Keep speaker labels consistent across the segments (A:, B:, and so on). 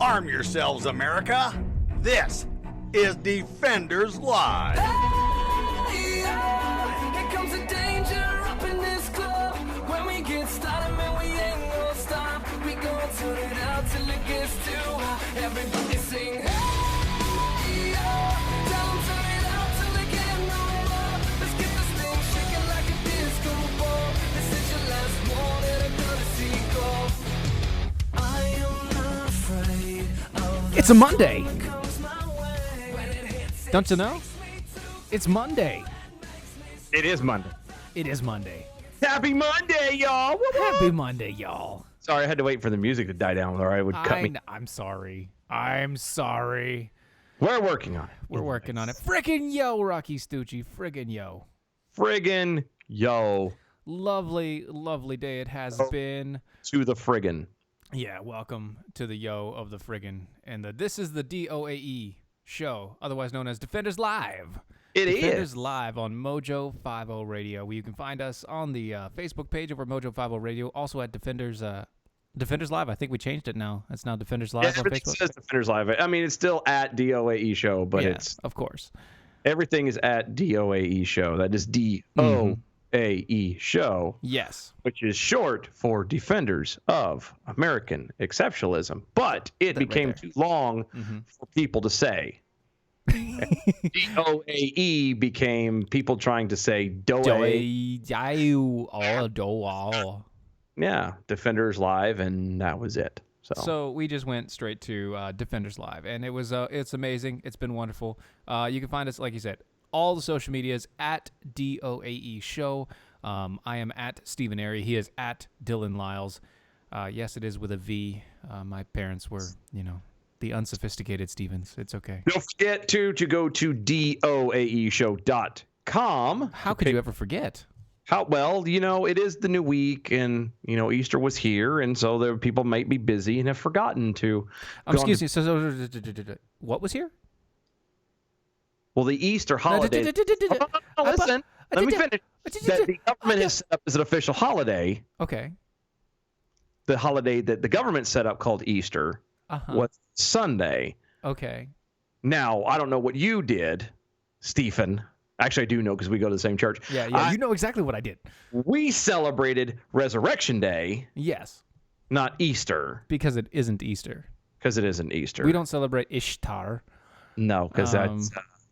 A: Arm yourselves, America. This is Defenders Live.
B: Hey, here comes the danger up in this club. When we get started, man, we ain't gonna stop. We gonna turn it out till it gets too hot. Everybody sing, hey, tell 'em turn it out till they get no more. Let's get this thing shaking like a disco ball. This is your last one and I'm gonna see go. I am not afraid of
C: It's a Monday.
B: what comes my way. When it hits,
C: Don't you know? It's Monday.
D: It is Monday.
C: It is Monday.
D: Happy Monday, y'all.
C: Happy Monday, y'all.
D: Sorry, I had to wait for the music to die down, or I would cut me.
C: I'm sorry. I'm sorry.
D: We're working on it.
C: We're working on it. Friggin' yo, Rocky Stucci. Friggin' yo.
D: Friggin' yo
C: Lovely, lovely day it has been.
D: to the friggin'.
C: Yeah, welcome to the yo of the friggin'. And this is the DOAE show, otherwise known as Defenders Live.
D: It
C: Defenders
D: is.
C: Live on Mojo 50 Radio, where you can find us on the Facebook page over Mojo 50 Radio, also at Defenders Live. I think we changed it now. It's now Defenders Live
D: Yeah,
C: on
D: everything
C: Facebook.
D: says Defenders Live. I mean, it's still at DOAE show, but
C: Yeah,
D: it's
C: of course.
D: everything is at DOAE show. That is DOAE show,
C: Yes.
D: which is short for Defenders of American Exceptionalism. But it
C: right
D: became
C: there.
D: too long for people to say. DOAE became people trying to say DOAE. Yeah, Defenders Live, and that was it.
C: So we just went straight to Defenders Live, and it's amazing. It's been wonderful. You can find us, like you said, all the social medias at DOAE Show. I am at Steven Airey. He is at Dylan Lyles. Yes, it is with a V. My parents were, the unsophisticated Stevens. It's okay.
D: don't forget to go to DOAEshow.com.
C: How could you ever forget?
D: It is the new week, and Easter was here, and so there people might be busy and have forgotten to.
C: Excuse me. So, what was here?
D: Well, the Easter holiday. Listen, let me finish. That the government has set up as an official holiday.
C: Okay.
D: The holiday that the government set up called Easter was Sunday.
C: Okay.
D: Now, I don't know what you did, Stephen. Actually, I do know because we go to the same church.
C: Yeah, you know exactly what I did.
D: We celebrated Resurrection Day,
C: Yes,
D: not Easter,
C: because it isn't Easter.
D: because it isn't Easter.
C: We don't celebrate Ishtar.
D: No, because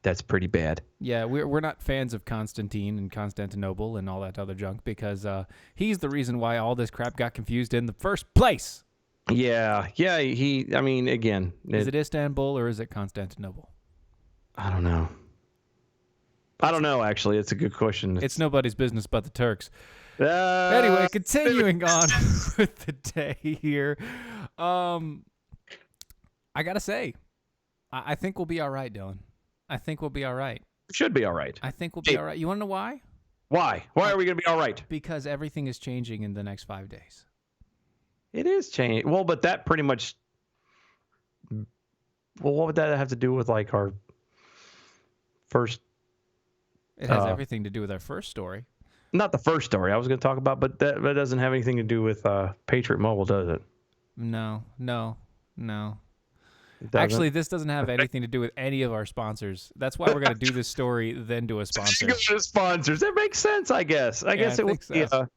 D: that's pretty bad.
C: Yeah, we're not fans of Constantine and Constantinople and all that other junk because he's the reason why all this crap got confused in the first place.
D: Yeah. Again,
C: Is it Istanbul or is it Constantinople?
D: I don't know. Actually, it's a good question.
C: It's nobody's business but the Turks.
D: Uh,
C: Anyway, continuing on with the day here. I gotta say, I think we'll be all right, Dylan. I think we'll be all right.
D: should be all right.
C: I think we'll be all right. You want to know why?
D: Why? Why are we going to be all right?
C: Because everything is changing in the next 5 days.
D: It is changing. Well, but that pretty much. Well, what would that have to do with like our first?
C: It has everything to do with our first story.
D: Not the first story I was going to talk about, but that doesn't have anything to do with Patriot Mobile, does it?
C: No.
D: It doesn't?
C: Actually, this doesn't have anything to do with any of our sponsors. That's why we're going to do this story, then do a sponsor.
D: Go to sponsors. That makes sense, I guess. I guess it would.
C: think so.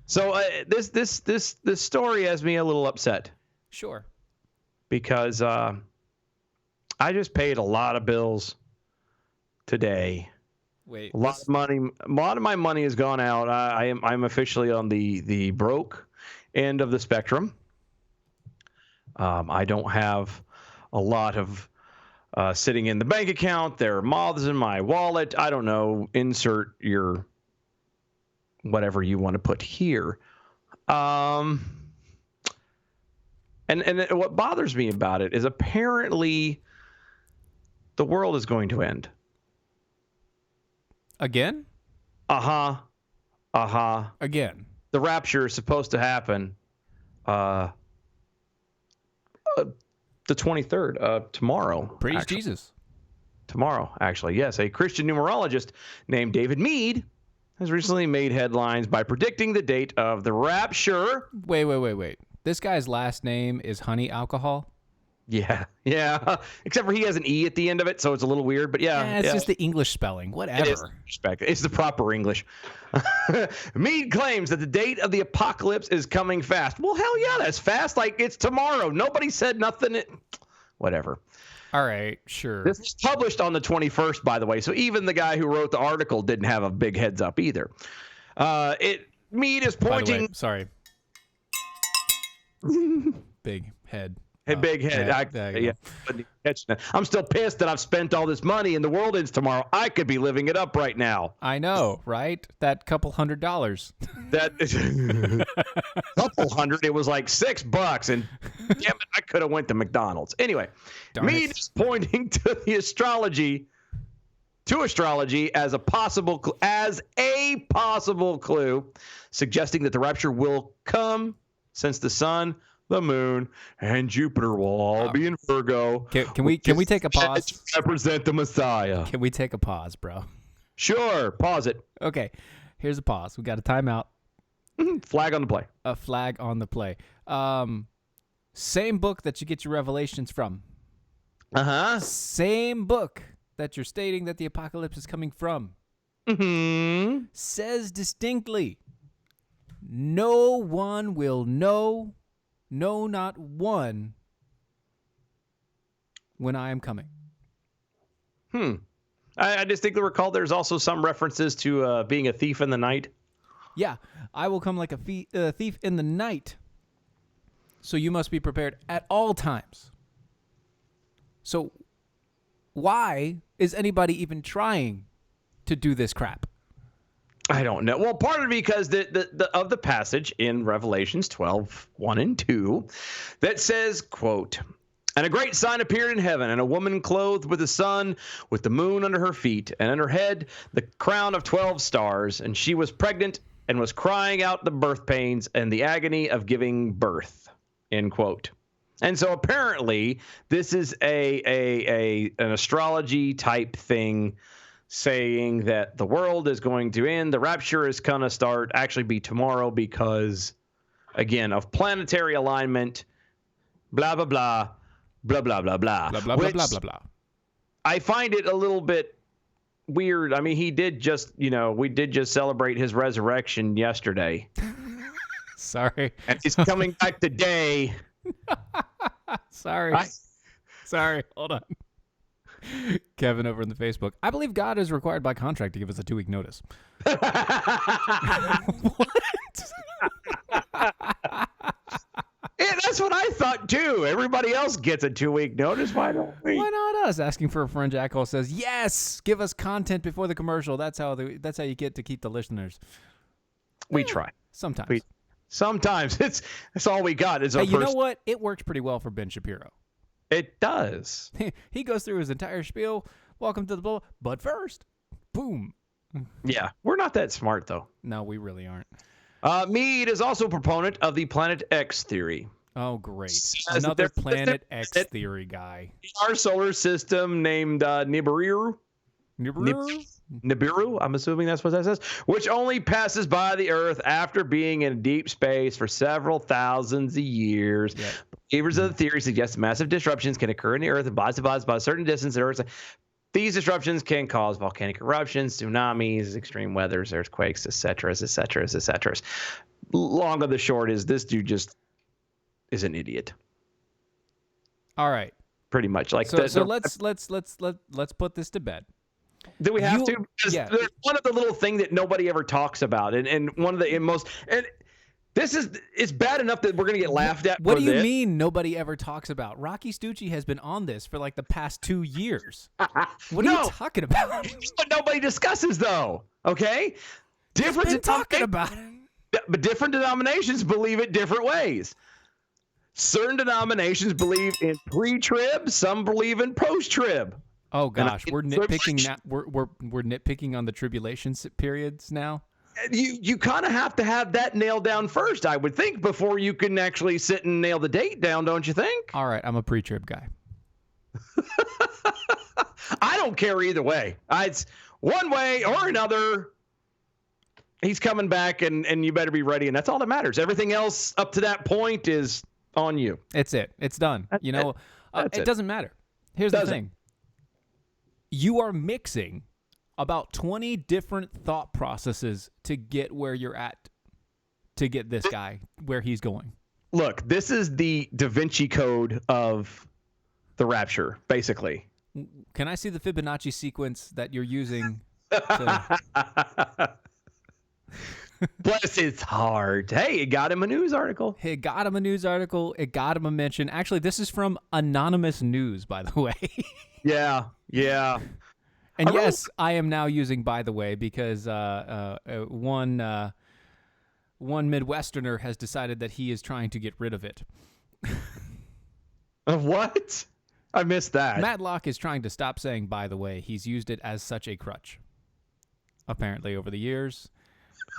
D: So this story has me a little upset
C: Sure.
D: because I just paid a lot of bills today.
C: Wait.
D: A lot of money. A lot of my money has gone out. I'm officially on the broke end of the spectrum. I don't have a lot of sitting in the bank account. There are moths in my wallet. I don't know. Insert your whatever you want to put here. And what bothers me about it is apparently the world is going to end.
C: Again?
D: Again. The rapture is supposed to happen the 23rd, tomorrow.
C: Praise Jesus.
D: Tomorrow, actually. Yes, a Christian numerologist named David Meade has recently made headlines by predicting the date of the rapture.
C: Wait. This guy's last name is Honey Alcohol?
D: Yeah. Except for he has an E at the end of it, so it's a little weird. But
C: It's just the English spelling. Whatever.
D: It is respect. It's the proper English. Meade claims that the date of the apocalypse is coming fast. Well, hell yeah, that's fast. Like, it's tomorrow. Nobody said nothing. Whatever.
C: All right, sure.
D: This was published on the 21st, by the way. So even the guy who wrote the article didn't have a big heads up either. Meade is pointing.
C: By the way, sorry. Big head.
D: Big head. I'm still pissed that I've spent all this money and the world ends tomorrow. I could be living it up right now.
C: I know, right? That couple $100.
D: That is couple hundred. It was like $6, and damn it, I could have went to McDonald's. Anyway, Meade is pointing to astrology as a possible clue, suggesting that the rapture will come since the sun, the moon, and Jupiter will all be in Virgo.
C: Can we take a pause?
D: To represent the Messiah.
C: Can we take a pause, bro?
D: Sure. Pause it.
C: Okay. Here's a pause. We got a timeout.
D: Flag on the play.
C: A flag on the play. Same book that you get your revelations from.
D: Uh-huh.
C: Same book that you're stating that the apocalypse is coming from.
D: Mm-hmm.
C: Says distinctly, no one will know. No, not one, when I am coming.
D: I distinctly recall there's also some references to being a thief in the night.
C: Yeah, I will come like a thief in the night. So you must be prepared at all times. So why is anybody even trying to do this crap?
D: I don't know. Well, part of it because of the passage in Revelations 12:1-2 that says, quote, "And a great sign appeared in heaven, and a woman clothed with the sun, with the moon under her feet, and on her head the crown of 12 stars. And she was pregnant and was crying out the birth pains and the agony of giving birth." End quote. And so apparently this is an astrology type thing, saying that the world is going to end. The rapture is going to actually be tomorrow because, again, of planetary alignment, blah, blah, blah, blah, blah, blah, blah.
C: Blah, blah, blah, blah, blah, blah.
D: I find it a little bit weird. I mean, we did just celebrate his resurrection yesterday.
C: Sorry.
D: And he's coming back today.
C: Sorry. Hold on. Kevin over in the Facebook. I believe God is required by contract to give us a 2-week notice. What?
D: Yeah, that's what I thought too. Everybody else gets a 2-week notice. Why don't we?
C: Why not us? Asking for a friend. Jackal says, "Yes, give us content before the commercial. That's how you get to keep the listeners."
D: We try
C: sometimes.
D: Sometimes it's all we got. Is
C: hey, you know what? It works pretty well for Ben Shapiro.
D: It does.
C: He goes through his entire spiel. Welcome to the bull. But first, boom.
D: Yeah, we're not that smart though.
C: No, we really aren't.
D: Meade is also a proponent of the Planet X theory.
C: Oh, great. Another Planet X theory guy.
D: Our solar system named Nibiru. Nibiru, I'm assuming that's what that says, which only passes by the Earth after being in deep space for several thousands of years. Yep. Believers of the theory suggest massive disruptions can occur in the Earth and by a certain distance in Earth. These disruptions can cause volcanic eruptions, tsunamis, extreme weathers, earthquakes, etc. Long of the short is this dude just is an idiot.
C: All right.
D: Pretty much. Like
C: so let's put this to bed.
D: Do we have to? Because there's one of the little thing that nobody ever talks about, and one of the most, and it's bad enough that we're gonna get laughed at.
C: What do you mean nobody ever talks about? Rocky Stucci has been on this for like the past 2 years. What are you talking about?
D: But nobody discusses though. Okay,
C: different talking about it.
D: But different denominations believe it different ways. Certain denominations believe in pre-trib, some believe in post-trib.
C: Oh gosh, we're nitpicking now. We're nitpicking on the tribulation periods now.
D: You kind of have to have that nailed down first, I would think, before you can actually sit and nail the date down, don't you think?
C: All right, I'm a pre-trib guy.
D: I don't care either way. It's one way or another. He's coming back, and you better be ready, and that's all that matters. Everything else up to that point is on you.
C: It's it. It's done.
D: That's
C: You know, it doesn't matter. Here's the thing. You are mixing about 20 different thought processes to get where you're at, to get this guy where he's going.
D: Look, this is the Da Vinci Code of the Rapture, basically.
C: Can I see the Fibonacci sequence that you're using? To...
D: Bless his heart. Hey, it got him a news article.
C: It got him a news article. It got him a mention. Actually, this is from Anonymous News, by the way.
D: Yeah.
C: And yes, I am now using "by the way" because one Midwesterner has decided that he is trying to get rid of it.
D: What? I missed that.
C: Matlock is trying to stop saying "by the way." He's used it as such a crutch, apparently, over the years.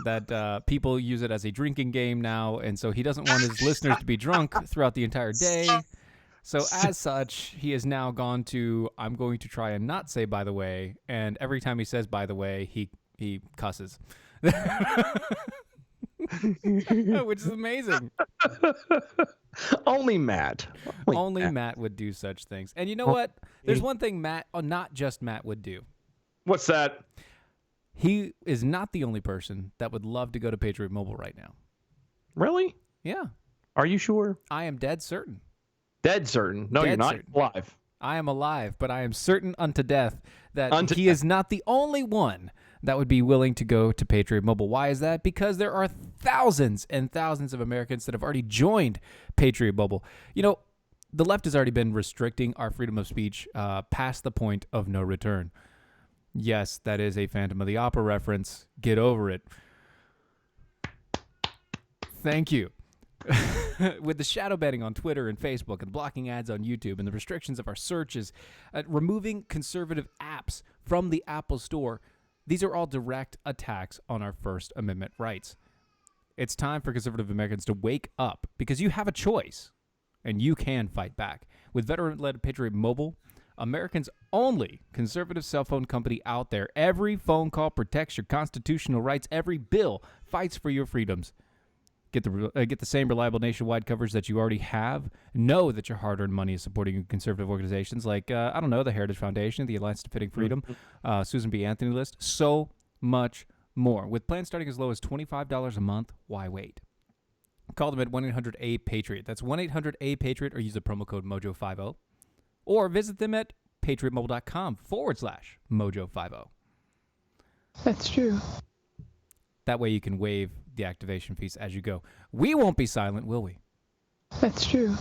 C: That people use it as a drinking game now, and so he doesn't want his listeners to be drunk throughout the entire day. So as such, he has now gone to, I'm going to try and not say "by the way," and every time he says "by the way," he cusses. Which is amazing.
D: Only Matt.
C: Only Matt would do such things. And you know what? There's one thing Matt, not just Matt, would do.
D: What's that?
C: He is not the only person that would love to go to Patriot Mobile right now.
D: Really?
C: Yeah.
D: Are you sure?
C: I am dead certain.
D: Dead certain. No,
C: Dead
D: you're not.
C: certain.
D: Alive.
C: I am alive, but I am certain unto death that he is not the only one that would be willing to go to Patriot Mobile. Why is that? Because there are thousands and thousands of Americans that have already joined Patriot Mobile. You know, the left has already been restricting our freedom of speech past the point of no return. Yes, that is a Phantom of the Opera reference. Get over it. Thank you. With the shadow banning on Twitter and Facebook and blocking ads on YouTube and the restrictions of our searches, removing conservative apps from the Apple Store, these are all direct attacks on our First Amendment rights. It's time for conservative Americans to wake up because you have a choice and you can fight back. With veteran-led Patriot Mobile, Americans' only conservative cell phone company out there, every phone call protects your constitutional rights. Every bill fights for your freedoms. Get the same reliable nationwide coverage that you already have. Know that your hard-earned money is supporting conservative organizations like, the Heritage Foundation, the Alliance Defending Freedom, Susan B. Anthony List, so much more. With plans starting as low as $25 a month, why wait? Call them at 1-800-A-PATRIOT. That's 1-800-A-PATRIOT, or use the promo code MOJO50. Or visit them at patriotmobile.com/Mojo50.
E: That's true.
C: That way you can waive the activation fees as you go. We won't be silent, will we?
E: That's true.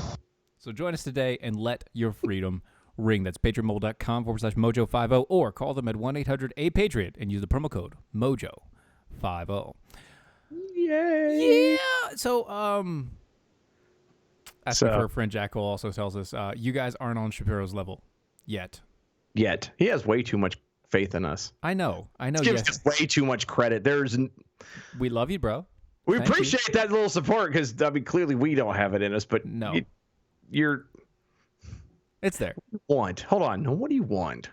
C: So join us today and let your freedom ring. That's patriotmobile.com/Mojo50, or call them at 1-800-A-PATRIOT and use the promo code MOJO50.
D: Yay!
C: Yeah. So, asking for a friend, Jackal also tells us, you guys aren't on Shapiro's level yet.
D: Yet. He has way too much faith in us.
C: I know.
D: He gives us way too much credit.
C: We love you, bro.
D: We
C: Thank
D: appreciate that little support because, clearly we don't have it in us, but
C: no. It's there.
D: Hold on. What do you want?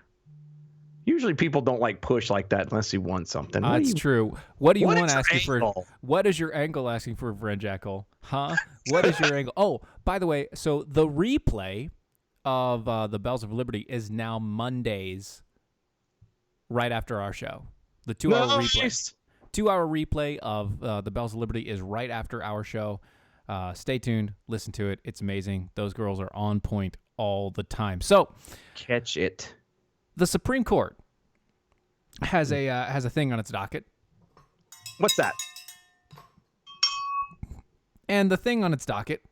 D: Usually people don't push like that unless you want something.
C: That's true. What do you want asking for? What is your angle asking for, friend Jackal? Huh? What is your angle? Oh, by the way, so the replay of the Bells of Liberty is now Mondays right after our show. The 2-hour replay. 2-hour replay of the Bells of Liberty is right after our show. Stay tuned. Listen to it. It's amazing. Those girls are on point all the time. So
D: catch it.
C: The Supreme Court has a thing on its docket.
D: What's that?
C: And the thing on its docket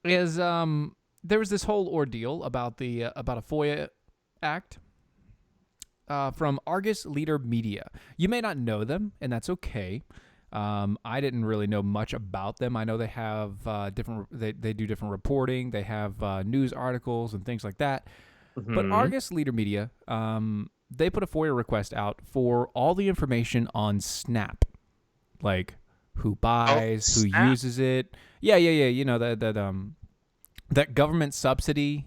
C: is there was this whole ordeal about a FOIA act from Argus Leader Media. You may not know them, and that's okay. I didn't really know much about them. I know they have they do different reporting. They have news articles and things like that. Mm-hmm. But Argus Leader Media, they put a FOIA request out for all the information on Snap, like who buys, who uses it. Yeah. You know that government subsidy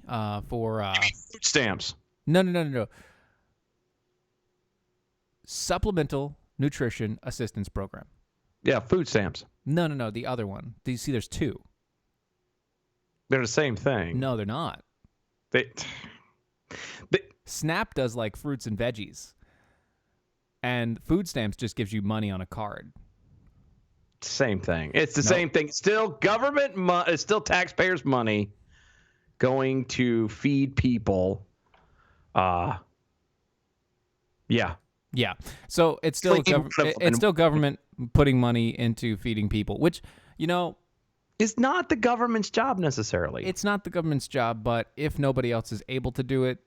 C: for
D: food stamps.
C: No. Supplemental Nutrition Assistance Program.
D: Yeah, food stamps.
C: No. The other one. Do you see? There's two.
D: They're the same thing.
C: No, they're not.
D: They,
C: SNAP does like fruits and veggies, and food stamps just gives you money on a card.
D: same thing. It's the same thing. It's still government it's still taxpayers' money going to feed people. Yeah.
C: Yeah. So it's still it's still government putting money into feeding people, which,
D: It's not the government's job necessarily.
C: it's not the government's job, but if nobody else is able to do it,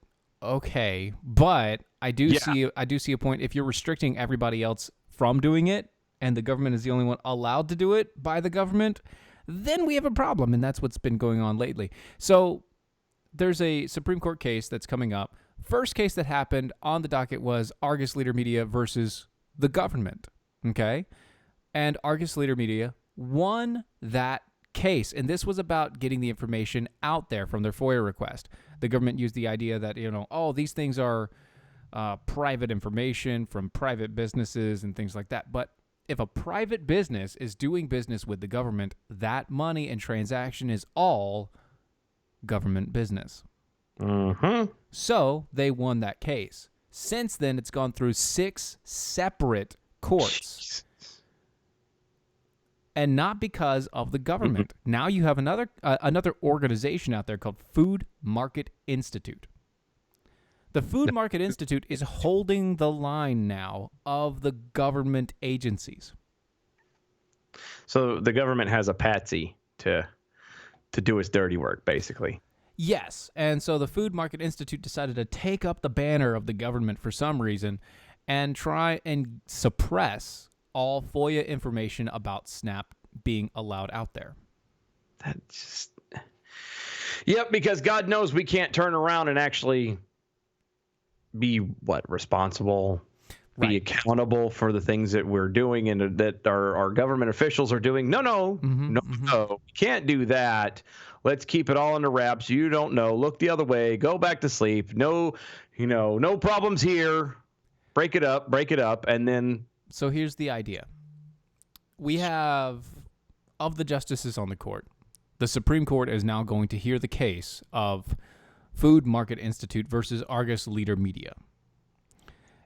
C: okay. But I do see a point. If you're restricting everybody else from doing it, and the government is the only one allowed to do it by the government, then we have a problem, and that's what's been going on lately. So there's a Supreme Court case that's coming up. First case that happened on the docket was Argus Leader Media versus the government, okay? And Argus Leader Media won that case, and this was about getting the information out there from their FOIA request. The government used the idea that, these things are private information from private businesses and things like that. But if a private business is doing business with the government, that money and transaction is all government business.
D: Mm-hmm.
C: So they won that case. Since then, it's gone through 6 separate courts. And not because of the government. Now you have another organization out there called Food Market Institute. The Food Market Institute is holding the line now of the government agencies.
D: So the government has a patsy to do its dirty work, basically.
C: Yes, and so the Food Market Institute decided to take up the banner of the government for some reason and try and suppress all FOIA information about SNAP being allowed out there.
D: Yep, because God knows we can't turn around and actually be responsible, be accountable for the things that we're doing and that our government officials are doing. No, we can't do that. Let's keep it all under wraps. You don't know. Look the other way. Go back to sleep. No problems here. Break it up, and then.
C: So here's the idea. We have, of the justices on the court, the Supreme Court is now going to hear the case of Food Market Institute versus Argus Leader Media.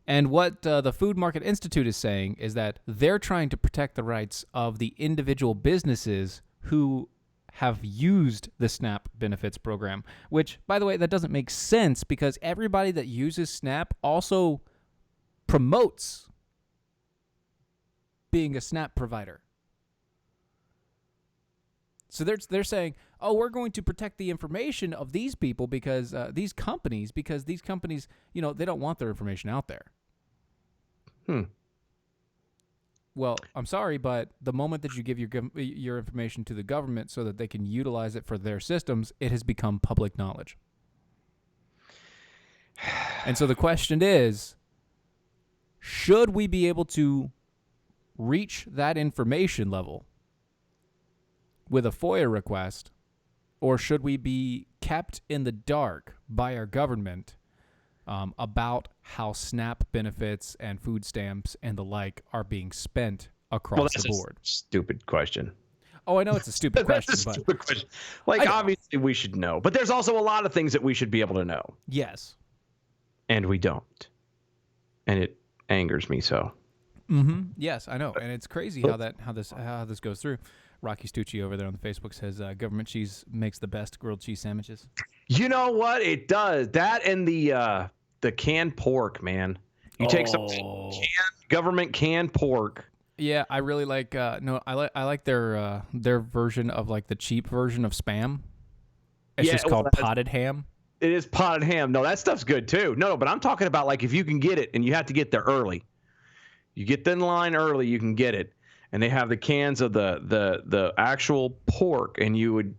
C: And what the Food Market Institute is saying is that they're trying to protect the rights of the individual businesses who have used the SNAP benefits program, which, by the way, that doesn't make sense because everybody that uses SNAP also promotes being a SNAP provider. So they're saying, oh, we're going to protect the information of these people because these companies, they don't want their information out there. Well, I'm sorry, but the moment that you give your information to the government so that they can utilize it for their systems, it has become public knowledge. And so the question is, should we be able to reach that information level with a FOIA request, or should we be kept in the dark by our government about how SNAP benefits and food stamps and the like are being spent across the board?
D: Stupid question.
C: Oh, I know it's a stupid question, but
D: stupid question. Obviously we should know, but there's also a lot of things that we should be able to know.
C: Yes.
D: And we don't. And it angers me so.
C: Mm-hmm. Yes, I know, and it's crazy how this goes through. Rocky Stucci over there on the Facebook says government cheese makes the best grilled cheese sandwiches.
D: You know what? It does. That and the canned pork, man. You take some government canned pork.
C: Yeah, I really like. I like their version of like the cheap version of Spam. It's just called potted ham.
D: It is potted ham. No, that stuff's good too. No, but I'm talking about like if you can get it and you have to get there early. You get in line early, you can get it. And they have the cans of the actual pork, and you would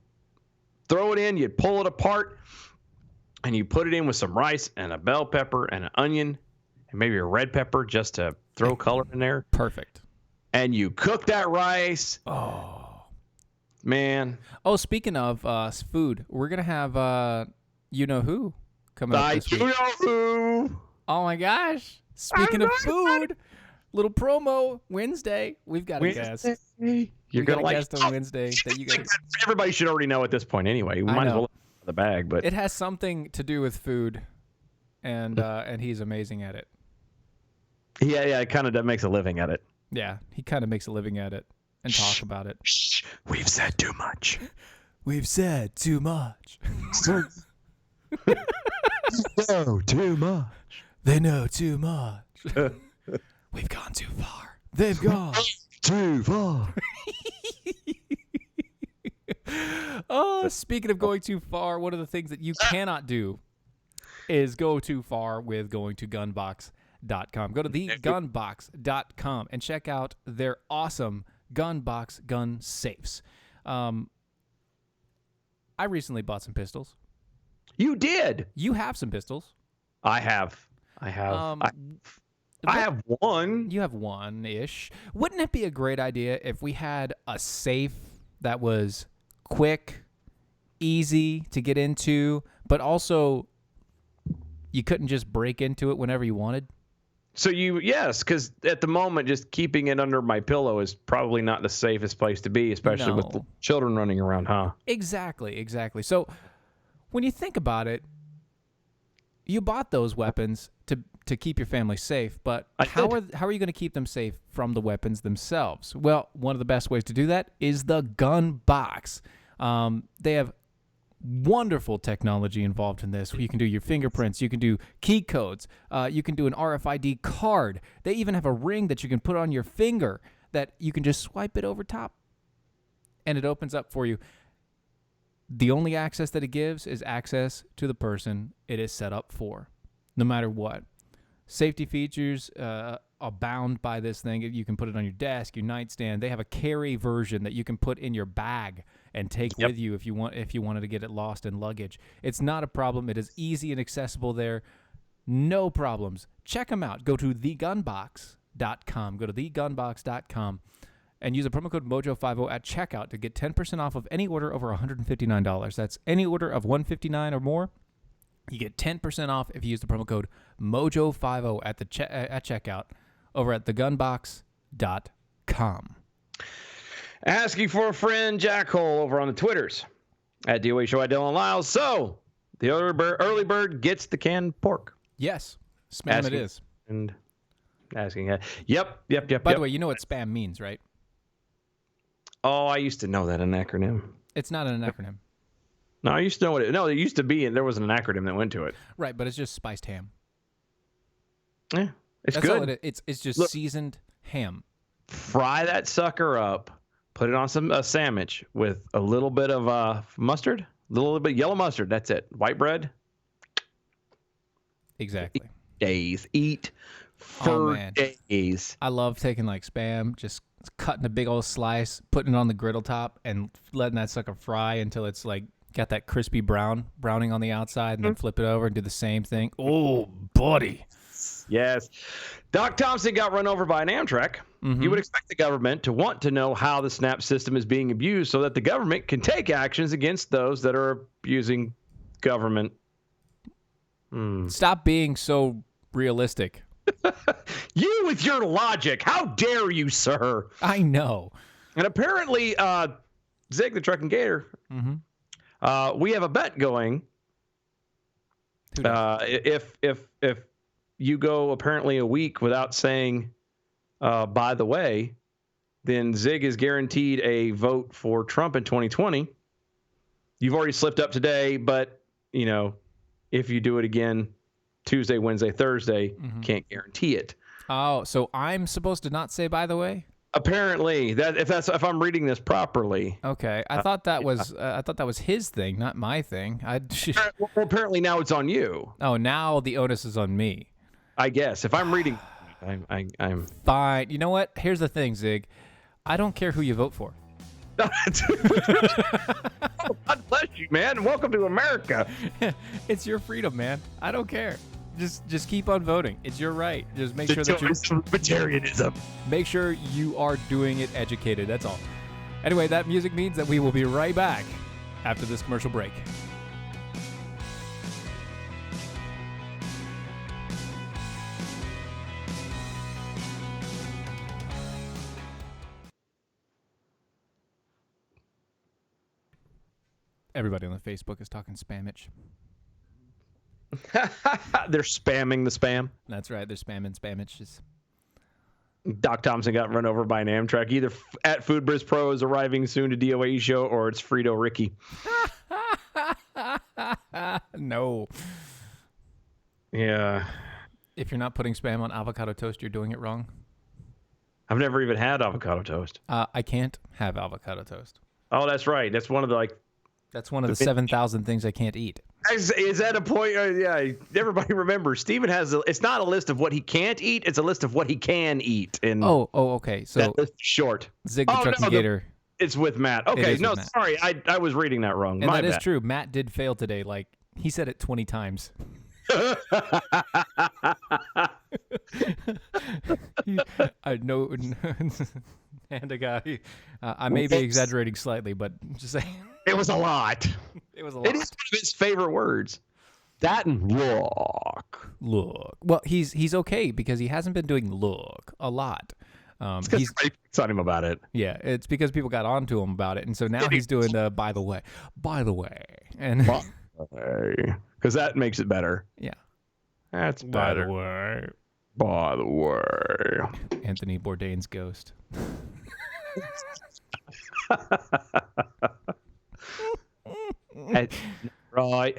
D: throw it in, you'd pull it apart, and you put it in with some rice and a bell pepper and an onion and maybe a red pepper just to throw color in there.
C: Perfect.
D: And you cook that rice. Oh, man.
C: Oh, speaking of food, we're going to have you-know-who coming up this week.
D: You-know-who.
C: Oh, my gosh. Speaking of food, Little promo Wednesday. We've got a guest.
D: You're
C: We got
D: gonna
C: a
D: like
C: guest on Wednesday that you guys.
D: Everybody should already know at this point anyway. We
C: I
D: might as
C: know.
D: well look at the bag, but
C: It has something to do with food, and he's amazing at it.
D: yeah, it kind of makes a living at it.
C: Yeah, he kind of makes a living at it and talk about it.
D: Shh, we've said too much.
C: We've said too much.
D: No, too much.
C: They know too much. We've gone too far. They've gone
D: Too far.
C: Oh, speaking of going too far, one of the things that you cannot do is go too far with going to gunbox.com. Go to thegunbox.com and check out their awesome gunbox gun safes. I recently bought some pistols.
D: You did.
C: You have some pistols.
D: I have. I have one.
C: You have one-ish. Wouldn't it be a great idea if we had a safe that was quick, easy to get into, but also you couldn't just break into it whenever you wanted?
D: So yes, because at the moment, just keeping it under my pillow is probably not the safest place to be, especially with the
C: No.
D: children running around, huh?
C: Exactly. So when you think about it, you bought those weapons to keep your family safe, but how are you going to keep them safe from the weapons themselves? Well, one of the best ways to do that is the gun box. They have wonderful technology involved in this. You can do your fingerprints, you can do key codes, you can do an RFID card. They even have a ring that you can put on your finger that you can just swipe it over top, and it opens up for you. The only access that it gives is access to the person it is set up for, no matter what. Safety features abound by this thing. You can put it on your desk, your nightstand. They have a carry version that you can put in your bag and take with you if you wanted to get it lost in luggage. It's not a problem. It is easy and accessible there. No problems. Check them out. Go to thegunbox.com. Go to thegunbox.com. and use the promo code MOJO50 at checkout to get 10% off of any order over $159. That's any order of $159 or more. You get 10% off if you use the promo code MOJO50 at at checkout over at thegunbox.com.
D: Asking for a friend, Jack Hole, over on the Twitters at DOA Show at Dylan Lyles. So the early bird gets the canned pork.
C: Yes, spam it is.
D: And asking, yep.
C: By the way, you know what spam means, right?
D: Oh, I used to know that, an acronym.
C: It's not an acronym.
D: No, I used to know what it. No, it used to be, and there wasn't an acronym that went to it.
C: Right, but it's just spiced ham.
D: Yeah, it's
C: That's
D: good.
C: all it is. It's just seasoned ham.
D: Fry that sucker up. Put it on some sandwich with a little bit of mustard, a little bit of yellow mustard. That's it. White bread.
C: Exactly.
D: Eat for days.
C: I love taking like spam, just cutting a big old slice, putting it on the griddle top, and letting that sucker fry until it's like got that crispy browning on the outside, and then flip it over and do the same thing. Oh, buddy.
D: Yes. Doc Thompson got run over by an Amtrak. You would expect the government to want to know how the SNAP system is being abused so that the government can take actions against those that are abusing government.
C: Stop being so realistic.
D: You with your logic. How dare you, sir?
C: I know.
D: And apparently, Zig the Trucking Gator, we have a bet going. If you go apparently a week without saying, by the way, then Zig is guaranteed a vote for Trump in 2020. You've already slipped up today, but, you know, if you do it again Tuesday, Wednesday, Thursday, can't guarantee it.
C: Oh, so I'm supposed to not say by the way?
D: Apparently, if I'm reading this properly.
C: Okay, I thought that was his thing, not my thing.
D: Well, apparently now it's on you.
C: Oh, now the onus is on me.
D: I guess if I'm reading, I'm
C: Fine. You know what? Here's the thing, Zig. I don't care who you vote for.
D: God bless you, man. Welcome to America.
C: It's your freedom, man. I don't care. Just keep on voting. It's your right. Just make sure that
D: libertarianism.
C: make sure you are doing it educated. That's all. Anyway, that music means that we will be right back after this commercial break. Everybody on the Facebook is talking Spamich.
D: They're spamming the spam.
C: That's right. They're spamming Spamiches.
D: Doc Thompson got run over by an Amtrak. Either at Foodbriz Pro is arriving soon to DOA show, or it's Frito Ricky.
C: No.
D: Yeah.
C: If you're not putting Spam on avocado toast, you're doing it wrong.
D: I've never even had avocado toast.
C: I can't have avocado toast.
D: Oh, that's right. That's one of the
C: That's one of the 7,000 things I can't eat.
D: Is that a point? Yeah. Everybody remembers. Steven has. It's not a list of what he can't eat. It's a list of what he can eat. And
C: okay. So
D: that list is short.
C: Zig the Truck and Gator.
D: It's with Matt. Okay. No,
C: Matt.
D: sorry. I was reading that wrong.
C: And
D: My
C: that is
D: bad.
C: true. Matt did fail today. Like he said it 20 times. I know. And a guy. I may be exaggerating slightly, but just saying.
D: It was a lot.
C: It was a lot.
D: It is one of his favorite words. That and look.
C: Look. Well, he's okay because he hasn't been doing look a lot.
D: It's because somebody picks on him about it.
C: Yeah, it's because people got onto him about it, and so now he's doing the by the way, and
D: because that makes it better.
C: yeah,
D: That's better.
C: by the way,
D: By the way.
C: Anthony Bourdain's ghost.
D: Right.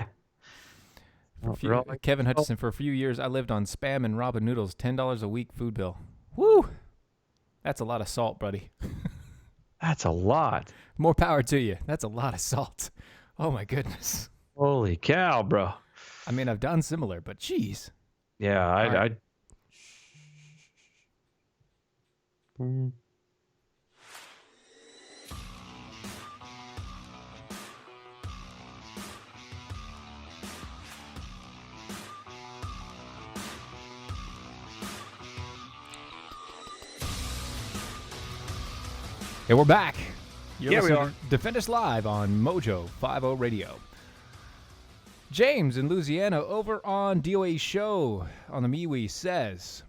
C: Kevin Hutchison, for a few years, I lived on Spam and ramen noodles, $10 a week food bill. Woo! That's a lot of salt, buddy.
D: That's a lot.
C: More power to you. That's a lot of salt. Oh, my goodness.
D: Holy cow, bro.
C: I mean, I've done similar, but geez.
D: Yeah, I
C: Hey, we're back. You're
D: Yeah, we
C: listening
D: are.
C: to Defend Us Live on Mojo 50 Radio. James in Louisiana over on DOA show on the MeWe says,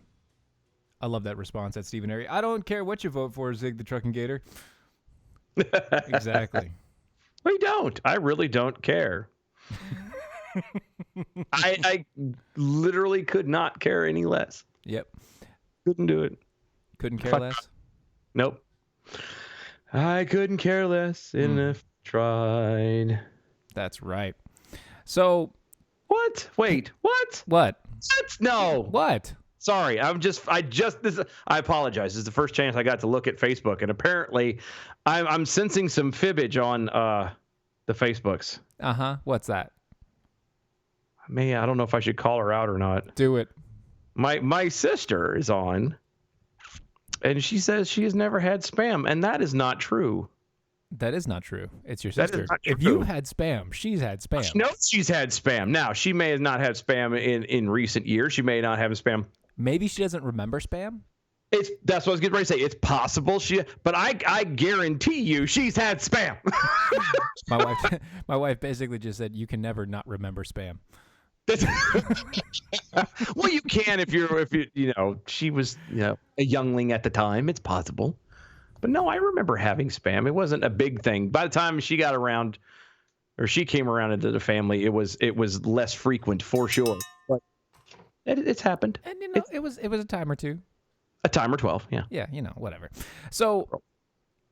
C: I love that response at Steven Airey. I don't care what you vote for, Zig the Trucking Gator. Exactly.
D: We don't. I really don't care. I literally could not care any less.
C: Yep.
D: Couldn't do it.
C: Couldn't care less.
D: Nope. I couldn't care less if I tried.
C: That's right. So.
D: What? Wait. What?
C: What?
D: What? No.
C: What?
D: Sorry. I apologize. This is the first chance I got to look at Facebook, and apparently I'm sensing some fibbage on the Facebooks.
C: Uh-huh. What's that?
D: Man, I don't know if I should call her out or not.
C: Do it.
D: My sister is on, and she says she has never had Spam, and that is not true.
C: That is not true. It's your
D: That is
C: sister.
D: not
C: If
D: true.
C: you've had Spam, she's had Spam.
D: She knows she's had Spam. Now, she may have not had Spam in recent years. She may not have Spam.
C: Maybe she doesn't remember Spam?
D: That's what I was getting ready to say. It's possible but I guarantee you she's had Spam.
C: My wife basically just said you can never not remember Spam.
D: Well, you can if she was a youngling at the time. It's possible. But no, I remember having Spam. It wasn't a big thing. By the time she got around, or she came around into the family, it was less frequent for sure. But it's happened.
C: And it was a time or two.
D: A time or 12, yeah.
C: Yeah, whatever. So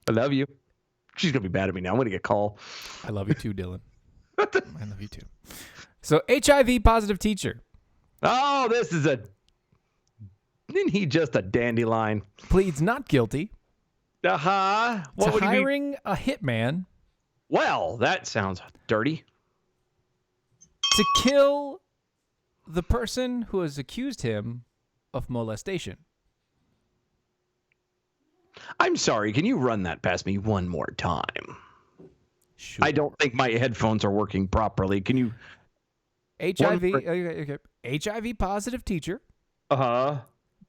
D: I love you. She's gonna be mad at me now. I'm gonna get a call.
C: I love you too, Dylan. I love you too. So HIV positive teacher.
D: Oh, isn't he just a dandelion?
C: Pleads not guilty
D: Uh-huh. What
C: to
D: would he be?
C: hiring a hitman
D: Well, that sounds dirty.
C: to kill the person who has accused him of molestation.
D: I'm sorry. Can you run that past me one more time?
C: Sure.
D: I don't think my headphones are working properly. Can you?
C: HIV HIV positive teacher
D: Uh-huh.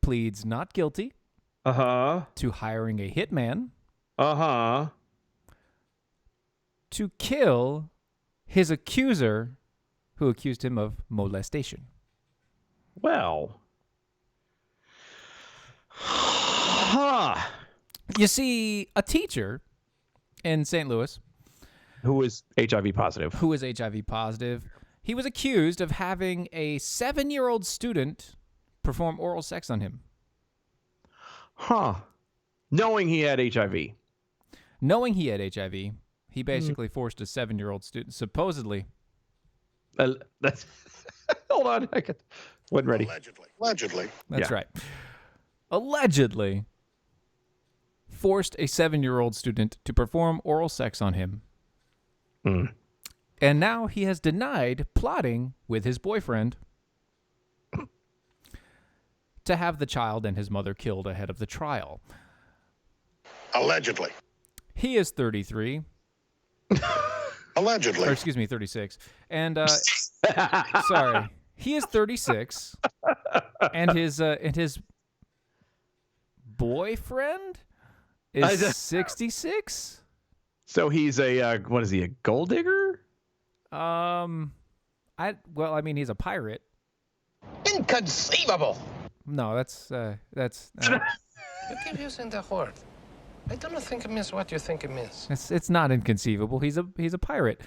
C: pleads not guilty
D: Uh-huh.
C: to hiring a hitman
D: Uh-huh.
C: to kill his accuser who accused him of molestation.
D: Well. Huh.
C: You see, a teacher in St. Louis
D: Who is HIV positive?
C: who is HIV positive. He was accused of having a 7-year-old student perform oral sex on him.
D: Huh. Knowing he had HIV.
C: Knowing he had HIV, he basically forced a 7-year-old student, supposedly.
D: That's hold on. I wasn't ready.
A: Allegedly.
C: That's
D: Yeah.
C: right. Allegedly forced a 7-year-old student to perform oral sex on him. And now he has denied plotting with his boyfriend to have the child and his mother killed ahead of the trial.
A: Allegedly.
C: He is 33.
A: Allegedly.
C: Or excuse me, 36. And sorry, he is 36, and his boyfriend is 66.
D: So he's a what is he? A gold digger?
C: I mean, he's a pirate.
F: Inconceivable!
C: No, that's
F: You keep using the word. I don't think it means what you think it means.
C: it's not inconceivable. He's a pirate.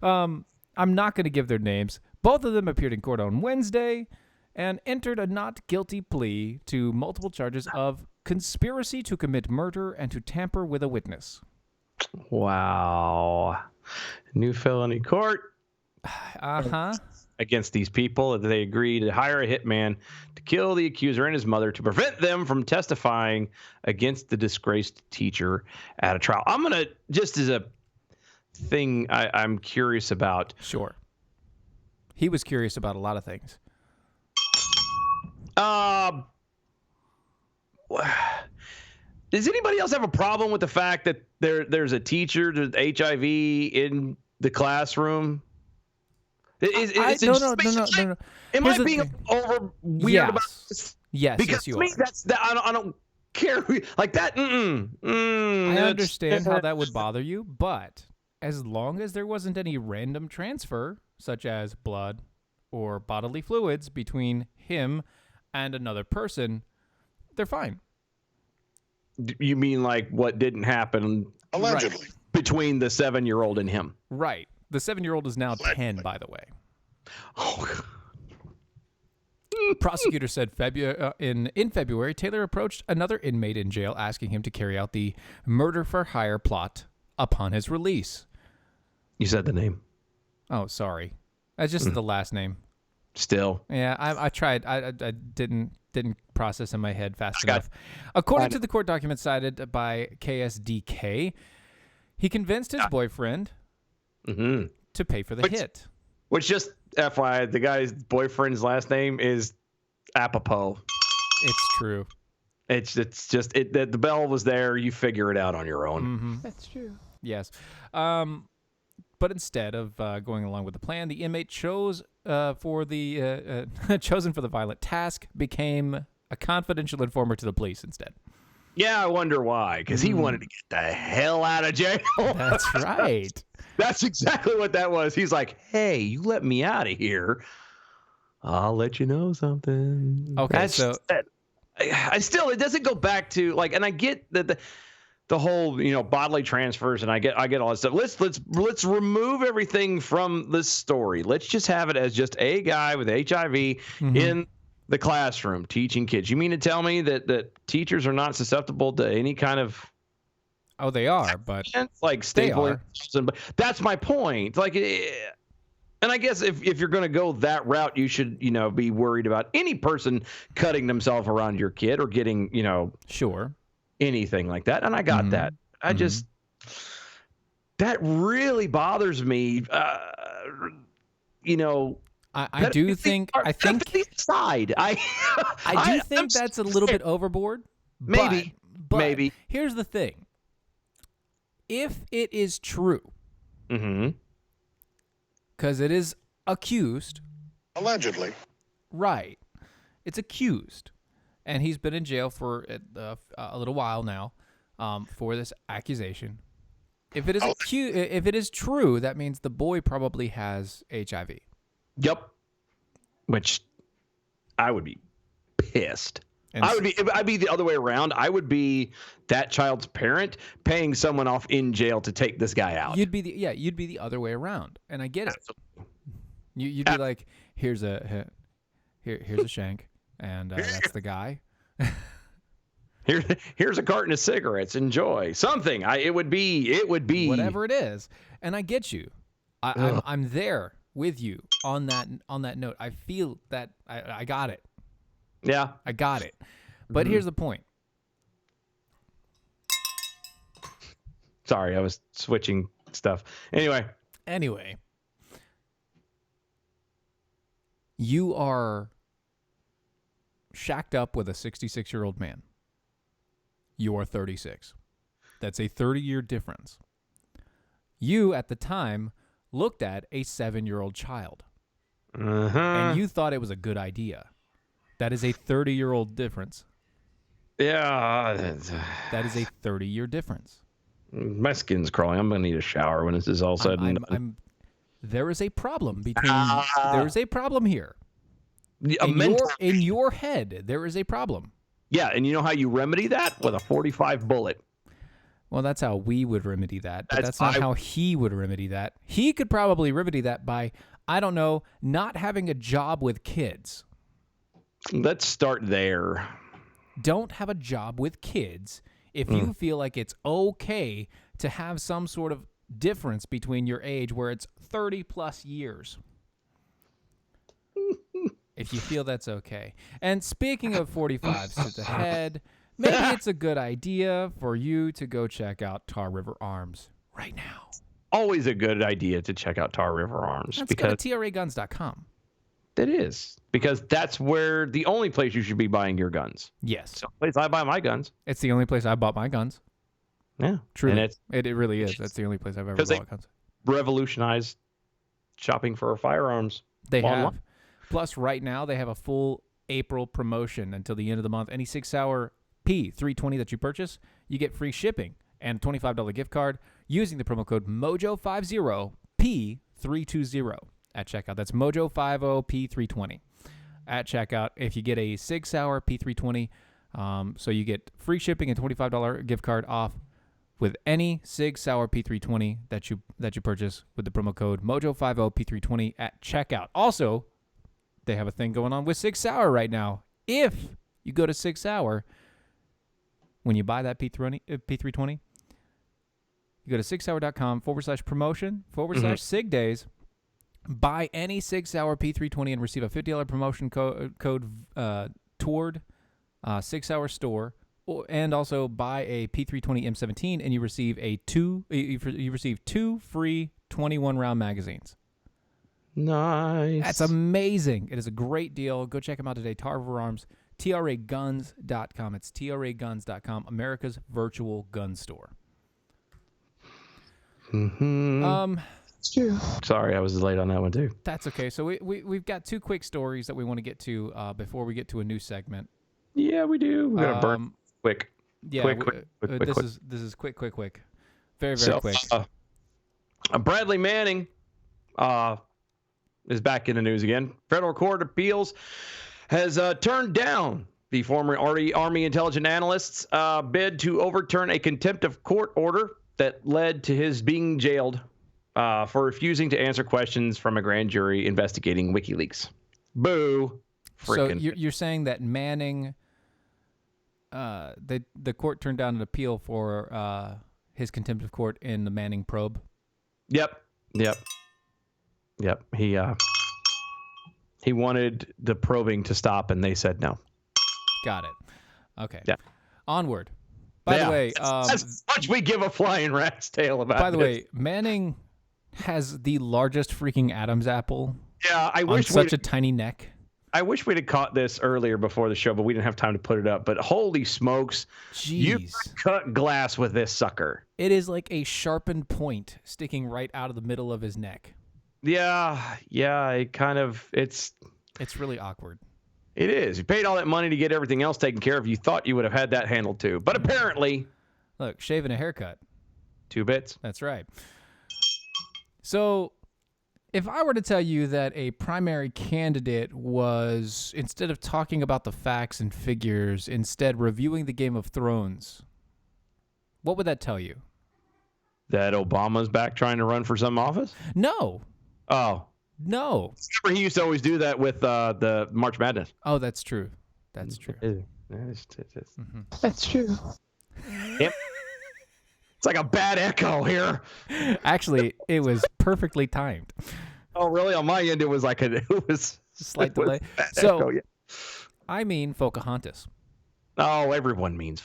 C: I'm not going to give their names. Both of them appeared in court on Wednesday and entered a not guilty plea to multiple charges of conspiracy to commit murder and to tamper with a witness.
D: Wow. New felony court against these people. They agreed to hire a hitman to kill the accuser and his mother to prevent them from testifying against the disgraced teacher at a trial. I'm going to, just as a thing I'm curious about.
C: Sure. He was curious about a lot of things.
D: Does anybody else have a problem with the fact that there's a teacher with HIV in the classroom?
C: No.
D: Am I being over weird about this?
C: Yes,
D: Because
C: yes, you
D: to me,
C: are.
D: I don't care like that.
C: I understand how that would bother you, but as long as there wasn't any random transfer, such as blood or bodily fluids between him and another person, they're fine.
D: You mean like what didn't happen
A: Allegedly.
D: between the 7-year-old and him?
C: Right. The 7-year-old is now 10, by the way.
D: Oh.
C: Prosecutor said in February, Taylor approached another inmate in jail asking him to carry out the murder for hire plot upon his release.
D: You said the name.
C: Oh, sorry. That's just the last name.
D: Still.
C: Yeah, I tried. I didn't process in my head fast enough. According to the court document cited by KSDK, he convinced his boyfriend to pay for the hit.
D: Which, just FYI, the guy's boyfriend's last name is apropos.
C: It's true.
D: It's just the bell was there. You figure it out on your own.
E: That's true.
C: Yes. But instead of going along with the plan, the inmate chosen for the violent task became a confidential informer to the police instead.
D: Yeah, I wonder why. Because he wanted to get the hell out of jail.
C: That's right.
D: That's exactly what that was. He's like, hey, you let me out of here, I'll let you know something.
C: Okay,
D: I still, it doesn't go back to like, and I get that the whole, bodily transfers, and I get all that stuff. Let's remove everything from this story. Let's just have it as just a guy with HIV in the classroom teaching kids. You mean to tell me that teachers are not susceptible to any kind of
C: they are, but
D: like stapling? But that's my point. Like, and I guess if you're going to go that route, you should be worried about any person cutting themselves around your kid or getting
C: sure.
D: anything like that. And I got that. I just, that really bothers me. I
C: do think
D: I think
C: that's a little bit overboard.
D: Maybe.
C: But here's the thing. If it is true, because it is accused.
A: Allegedly.
C: Right. It's accused. And he's been in jail for a little while now for this accusation. If it is if it is true, that means the boy probably has HIV.
D: Yep. Which I would be pissed.
C: And
D: I'd be the other way around. I would be that child's parent paying someone off in jail to take this guy out.
C: you'd be the other way around, and I get it. You'd be like, here's a shank, and that's the guy.
D: Here's a carton of cigarettes. Enjoy something. It would be
C: Whatever it is, and I get you. I'm there with you on that note. I feel that I got it.
D: Yeah,
C: I got it. But here's the point.
D: sorry, I was switching stuff. Anyway,
C: you are shacked up with a 66-year-old man. You are 36. That's a 30-year difference. You, at the time, looked at a 7-year-old child. And you thought it was a good idea. That is a 30-year-old difference.
D: yeah,
C: That is a 30-year difference.
D: my skin's crawling. I'm gonna need a shower when this is all said and done.
C: There is a problem between. There is a problem here. In your head, there is a problem.
D: Yeah, and you know how you remedy that? With a 45 bullet.
C: Well, that's how we would remedy that, but that's not how he would remedy that. He could probably remedy that by, I don't know, not having a job with kids.
D: Let's start there.
C: Don't have a job with kids if you feel like it's okay to have some sort of difference between your age where it's 30 plus years. If you feel that's okay. And speaking of 45s to the head, maybe it's a good idea for you to go check out Tar River Arms right now.
D: Always a good idea to check out Tar River Arms.
C: Let's
D: because
C: go to traguns.com.
D: It is. Because that's where the only place you should be buying your guns.
C: Yes.
D: It's the place I buy my guns.
C: It's the only place I bought my guns.
D: Yeah.
C: Truly.
D: And
C: it really is. That's the only place I've ever bought guns.
D: Revolutionized shopping for firearms.
C: They
D: online.
C: have. Plus, right now, they have a full April promotion until the end of the month. Any 6-hour P320 that you purchase, you get free shipping and a $25 gift card using the promo code MOJO50P320 at checkout. That's MOJO50P320 at checkout. If you get a 6-hour P320, so you get free shipping and $25 gift card off with any 6-hour P320 that you purchase with the promo code MOJO50P320 at checkout. Also, they have a thing going on with 6 Hour right now. If you go to 6 Hour, when you buy that P320, you go to 6hour.com/promotion/SIG days, buy any 6 Hour P320 and receive a $50 promotion code toward 6 Hour store, and also buy a P320 M17 and you receive two free 21-round magazines.
D: Nice.
C: That's amazing. It is a great deal. Go check them out today. Tar River Arms, traguns.com. It's traguns.com, America's virtual gun store.
E: It's true.
D: Sorry, I was late on that one too.
C: That's okay. So we've got two quick stories that we want to get to before we get to a new segment.
D: Yeah, we do. We're gonna burn quick.
C: Yeah,
D: quick.
C: This is quick. Very quick.
D: Bradley Manning is back in the news again. Federal Court of Appeals has turned down the former Army intelligence analyst's bid to overturn a contempt of court order that led to his being jailed for refusing to answer questions from a grand jury investigating WikiLeaks. Boo.
C: So you're saying that Manning, the court turned down an appeal for his contempt of court in the Manning probe?
D: Yep. He wanted the probing to stop, and they said no.
C: Got it. Okay.
D: Yeah.
C: Onward. By the way,
D: as much we give a flying rat's tail about.
C: By the way, Manning has the largest freaking Adam's apple.
D: Yeah, I
C: on
D: wish
C: such a tiny neck.
D: I wish we'd have caught this earlier before the show, but we didn't have time to put it up. But holy smokes, you cut glass with this sucker.
C: It is like a sharpened point sticking right out of the middle of his neck.
D: Yeah, it's
C: really awkward.
D: It is. You paid all that money to get everything else taken care of. You thought you would have had that handled too. But apparently...
C: Look, shaving a haircut.
D: 2 bits.
C: That's right. So, If I were to tell you that a primary candidate was, instead of talking about the facts and figures, instead reviewing the Game of Thrones, what would that tell you?
D: That Obama's back trying to run for some office?
C: No.
D: Oh.
C: No.
D: Remember he used to always do that with the March Madness.
C: Oh, that's true. That's true.
E: That's true.
D: Yep. It's like a bad echo here.
C: Actually, it was perfectly timed.
D: Oh, really? On my end, it was like it was
C: Slight
D: it was
C: delay.
D: bad
C: So,
D: echo, yeah.
C: I mean Pocahontas.
D: Oh, everyone means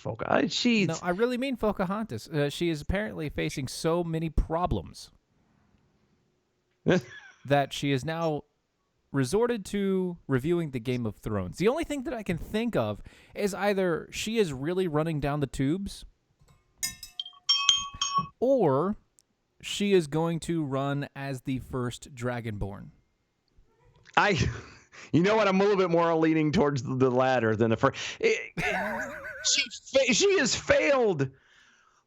D: She's
C: No, I really mean Pocahontas. She is apparently facing so many problems that she is now resorted to reviewing the Game of Thrones. The only thing that I can think of is either she is really running down the tubes, or she is going to run as the first Dragonborn.
D: You know what? I'm a little bit more leaning towards the latter than the first. She has failed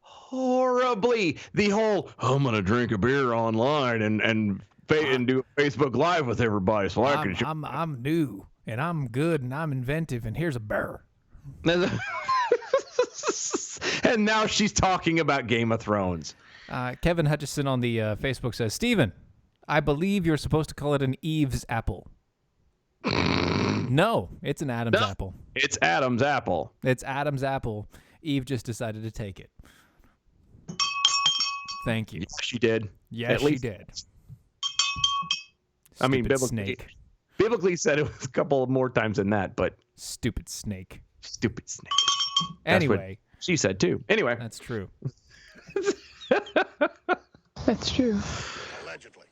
D: horribly. The whole I'm gonna drink a beer online and do a Facebook Live with everybody, so I can.
C: I'm new and I'm good and I'm inventive and here's a bear.
D: And now she's talking about Game of Thrones.
C: Kevin Hutchison on the Facebook says, Steven, I believe you're supposed to call it an Eve's apple. No, it's an Adam's apple.
D: It's Adam's apple.
C: It's Adam's apple. Eve just decided to take it. Thank you.
D: Yes, she did.
C: Yes, she did.
D: I mean,
C: Stupid snake.
D: Biblically said it was a couple more times than that, but
C: Stupid snake.
D: stupid snake.
C: Anyway,
D: She said too. Anyway.
C: that's true.
E: That's true.
A: Allegedly.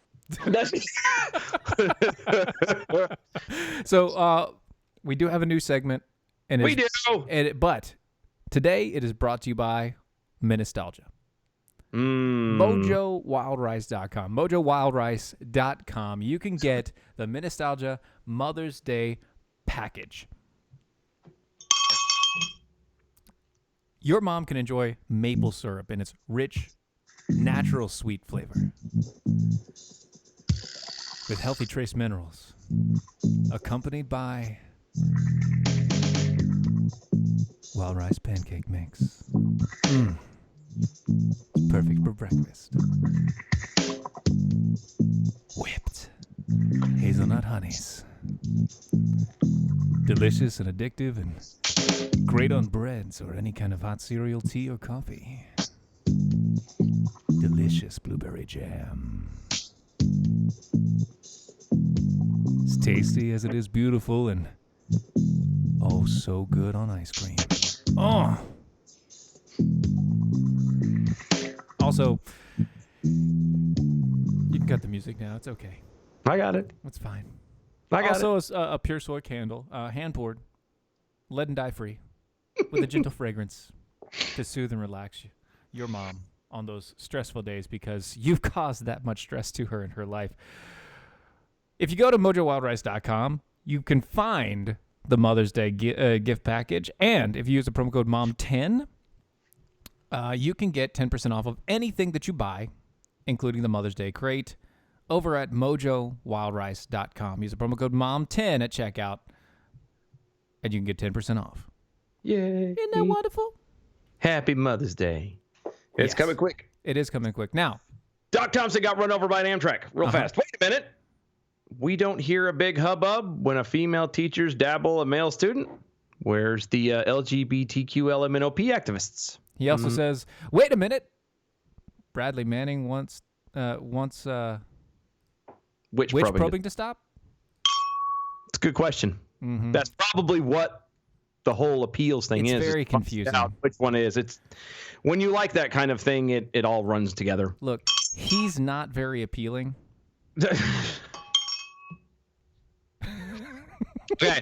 C: So we do have a new segment. And
D: We do.
C: But today it is brought to you by Ministalgia.
D: Mm.
C: MojoWildRice.com. MojoWildRice.com. You can get the Ministalgia Mother's Day package. Your mom can enjoy maple syrup in its rich, natural sweet flavor with healthy trace minerals, accompanied by wild rice pancake mix. It's perfect for breakfast. Whipped hazelnut honeys. Delicious and addictive and great on breads or any kind of hot cereal, tea, or coffee. Delicious blueberry jam. It's tasty as it is beautiful and oh so good on ice cream. Oh! Also, you can cut the music now. It's okay.
D: I got it.
C: It's fine.
D: I got it.
C: Also, a pure soy candle, hand poured, lead and dye free, with a gentle fragrance to soothe and relax your mom on those stressful days because you've caused that much stress to her in her life. If you go to MojoWildRice.com, you can find the Mother's Day gift package, and if you use the promo code MOM10, you can get 10% off of anything that you buy, including the Mother's Day crate, over at MojoWildRice.com. Use the promo code MOM10 at checkout, and you can get 10% off.
D: Yay.
C: Isn't that wonderful?
D: Happy Mother's Day. It's
C: Yes.
D: coming quick.
C: It is coming quick. Now,
D: Doc Thompson got run over by an Amtrak real fast. Wait a minute. We don't hear a big hubbub when a female teacher's dabble a male student. Where's the LGBTQ LMNOP activists?
C: he also says, wait a minute. Bradley Manning wants
D: Which
C: witch
D: probing?
C: probing to stop?
D: It's a good question.
C: Mm-hmm.
D: That's probably what the whole appeals thing
C: It's
D: is.
C: very
D: is to find
C: confusing.
D: out which one is. It's when you like that kind of thing, it all runs together.
C: Look, he's not very appealing.
D: Okay.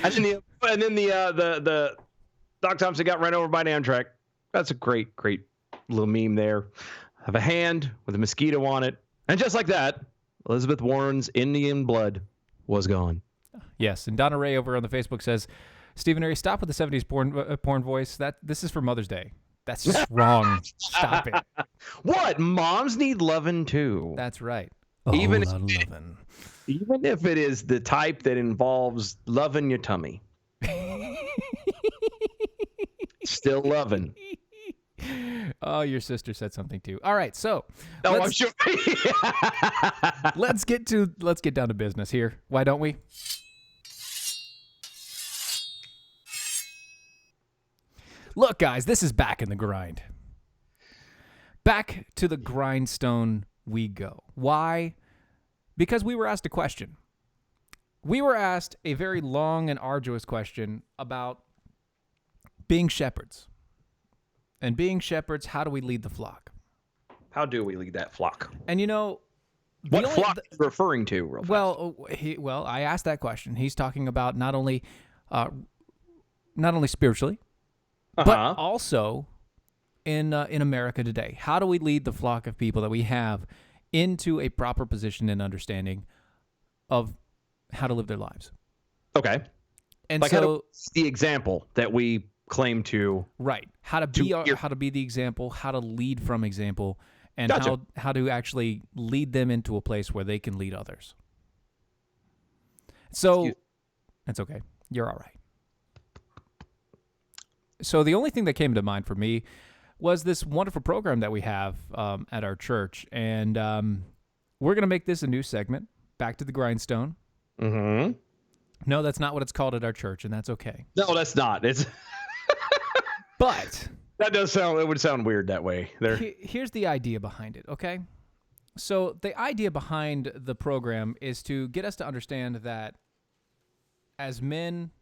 D: And then the Doc Thompson got run over by an Amtrak. That's a great little meme there. Have a hand with a mosquito on it. And just like that, Elizabeth Warren's Indian blood was gone.
C: Yes, and Donna Ray over on the Facebook says, Steven Airey, stop with the 70s porn voice. This is for Mother's Day. That's just wrong. Stop it.
D: What? Moms need loving too.
C: That's right. A
D: Even
C: whole lot of loving.
D: Even if it is the type that involves loving your tummy. Still loving.
C: Oh, your sister said something too. All right, so
D: Oh, I'm
C: let's,
D: sure.
C: let's get down to business here. Why don't we? Look, guys, this is back in the grind. Back to the grindstone we go. Why? Because we were asked a question. We were asked a very long and arduous question about being shepherds. And being shepherds, how do we lead the flock?
D: How do we lead that flock?
C: And you know,
D: What flock are you referring to? Real fast?
C: Well, I asked that question. He's talking about not only spiritually, but also in America today. How do we lead the flock of people that we have into a proper position and understanding of how to live their lives?
D: Okay.
C: And
D: like
C: so
D: the example that we claim to.
C: Right. How to be the example, how to lead from example, and
D: Gotcha.
C: how to actually lead them into a place where they can lead others. So it's okay. You're all right. So the only thing that came to mind for me was this wonderful program that we have at our church, and we're going to make this a new segment, Back to the Grindstone.
D: Mm-hmm.
C: No, that's not what it's called at our church, and that's okay.
D: No, that's not. It's.
C: But
D: That does sound. It would sound weird that way. There.
C: here's the idea behind it, okay? So the idea behind the program is to get us to understand that as men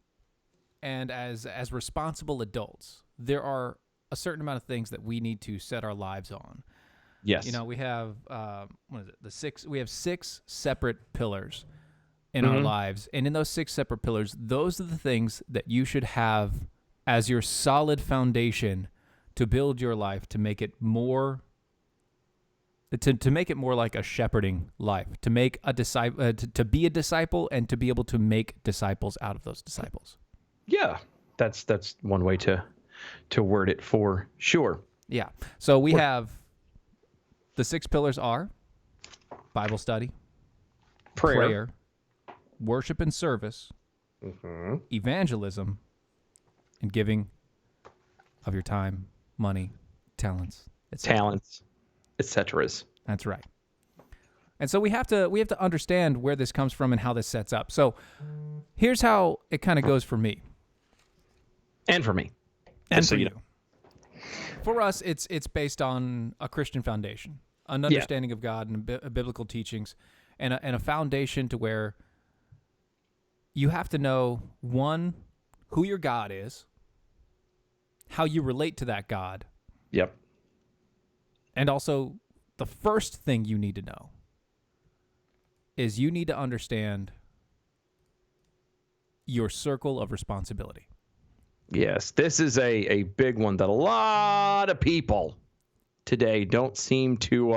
C: and as responsible adults, there are a certain amount of things that we need to set our lives on.
D: Yes.
C: You know, we have we have 6 separate pillars in our lives, and in those 6 separate pillars, those are the things that you should have as your solid foundation to build your life, to make it more to make it more like a shepherding life, to make a disciple, to be a disciple, and to be able to make disciples out of those disciples.
D: Yeah, that's one way to word it for sure.
C: Yeah. So we have the 6 pillars are Bible study, prayer, worship and service, evangelism, and giving of your time, money, talents, etc.
D: Talents, etc.
C: That's right. And so we have to understand where this comes from and how this sets up. So here's how it kind of goes for me.
D: And for me.
C: And
D: Just so
C: for
D: you
C: you. For us, it's based on a Christian foundation, an understanding of God and biblical teachings, and a foundation to where you have to know, one, who your God is, how you relate to that God,
D: Yep.
C: and also the first thing you need to know is you need to understand your circle of responsibility.
D: Yes, this is a big one that a lot of people today don't seem to